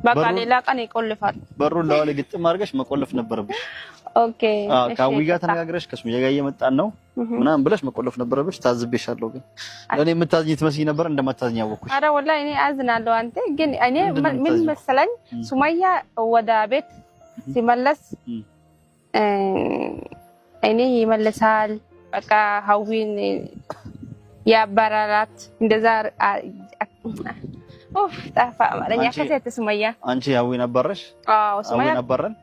በቃ ሌላ ቀን ይቆልፋል በሩን ለዋለ ግጥም አድርገሽ መቆለፍ ነበረብሽ ኦኬ ካዊ ጋር ተነጋግረሽ ከሱመያ ጋር እየመጣን ነው ምናምን ብለሽ መቆለፍ ነበረብሽ ታዝብሻለሁ ግን ለኔ የምታዝኝ ትመስይ ነበር እንደማታዝኝ ያወኩሽ አረ ወላሂ እኔ አዝናለሁ አንተ ግን እኔ ምን መሰለኝ ሱመያ ወደ ቤት ሲመለስ እኔ ይመለሳል በቃ ሀዊን ያባራራት እንደዛ ኦፍ ታፋ ማለኛ ከሰተ ሱመያ አንቺ ሀዊን አባረሽ አዎ ሱመያ አባረን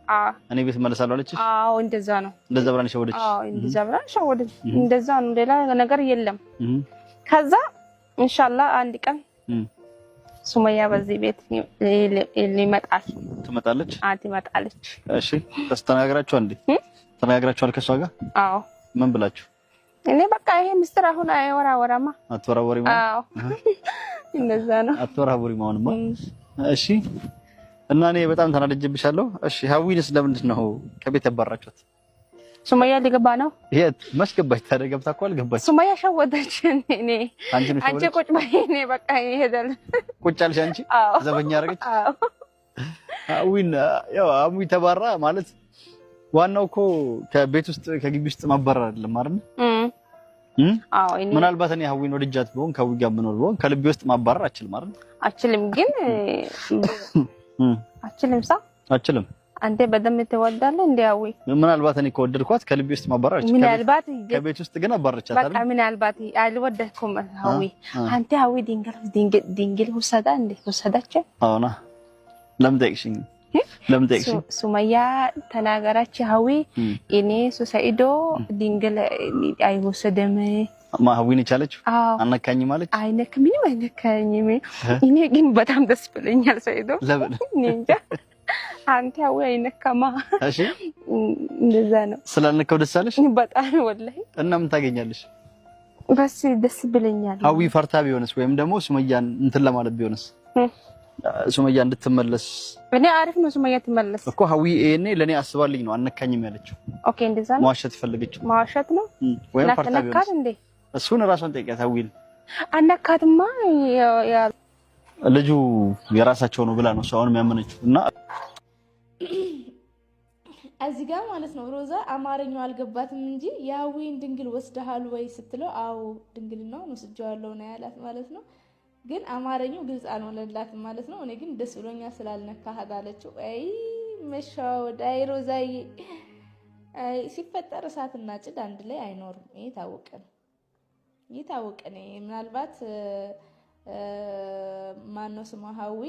እኔ ቤት መለሳለሁ አለችሽ አዎ እንደዛ ነው እንደዛ ብራን ሸወደች አዎ እንደዛ ብራን ሸወደች እንደዛ ነው ሌላ ነገር የለም ከዛ ኢንሻአላህ አንድ ቀን ሱመያ በዚህ ቤት ሊመጣል ትመጣለች ትመጣለች እሺ ተስተናግራችሁ እንዴ ተናግራችኋል ከሷ ጋር አዎ ምን ብላችሁ እኔ በቃ ይሄ ምስጥር አሁን አይወራወራማ አትወራወሪማ አዎ እንደዛ ነው አትወራወሪማ አሁንማ እሺ እና እኔ በጣም ተናደጅብሻለሁ እሺ ሀዊንስ ለምንድን ነው ከቤት ያባራችሁት ሱመያ ሊገባ ነው የት መስገባች ታደገብታ እኮ አልገባች ሱመያ ሸወደች እኔ አንቺ ቁጭ በይ እኔ በቃ ይሄዳል ቁጭ አልሽ አንቺ ዘበኛ አረገች ሀዊን ያው አሙ ተባራ ማለት ዋናው እኮ ከቤት ውስጥ ከግቢ ውስጥ ማባረር አይደለም አይደል አዎ እኔ ምናልባት እኔ ሀዊን ወድጃት ቢሆን ከሀዊ ጋር ምኖር ቢሆን ከልቤ ውስጥ ማባረር አችልም አይደል አችልም ግን አችልም አችልም አንተ በደም ትወዳለህ እንዴ ሀዊ ምናልባት እኔ ከወደድኳት ከልቤ ውስጥ ማባረር አችልም ምናልባት ከቤት ውስጥ ግን አባረቻት አይደል በቃ ምናልባት አልወደድኩም ሀዊ አንተ ሀዊ ድንግል ወሰዳ እንዴ ወሰዳች አዎና ለምን ጠይቅሽኝ ሱመያ ተናገራች ሀዊ እኔ ሱሰይዶ ድንግል አይወሰደም ሀዊን ይቻለችው አነካኝ ማለት ምንም አይነካኝም እኔ ግን በጣም ደስ ብለኛል ሰይዶ ለምን እንጃ አንተ ሀዊ አይነካማ እሺ እንደዛ ነው ስላልነካው ደስ አለሽ በጣም ወላሂ እና ምን ታገኛለሽ በስ ደስ ብለኛል ሀዊ ፈርታ ቢሆንስ ወይም ደግሞ ሱመያን እንትን ለማለት ቢሆንስ ሱመያ እንድትመለስ እኔ አሪፍ ነው ሱመያ ትመለስ እኮ ሀዊ እኔ ለኔ አስባልኝ ነው አነካኝም ያለችው ኦኬ እንደዛ ነው ማዋሸት ፈልገችው ማዋሸት ነው ወይም ፈርታ ቢሆንስ እንዴ እሱን ራሷን ጠይቂያት ሀዊን አነካትማ ልጁ የራሳቸው ነው ብላ ነው ሰውን የሚያመነችው እና እዚህ ጋር ማለት ነው ሮዛ አማርኛው አልገባትም እንጂ የሀዊን ድንግል ወስደሃል ወይ ስትለው አዎ ድንግልናው ወስጄዋለሁ ነው ያላት ማለት ነው ግን አማርኛው ግልጽ አልሆነላትም ማለት ነው እኔ ግን ደስ ብሎኛል ስላልነካሃት አለችው አይ መሻወድ አይ ሮዛዬ አይ ሲፈጠር እሳትና ጭድ አንድ ላይ አይኖርም ይሄ ታወቀ ነው ምናልባት ማነው ስሟ ሀዊ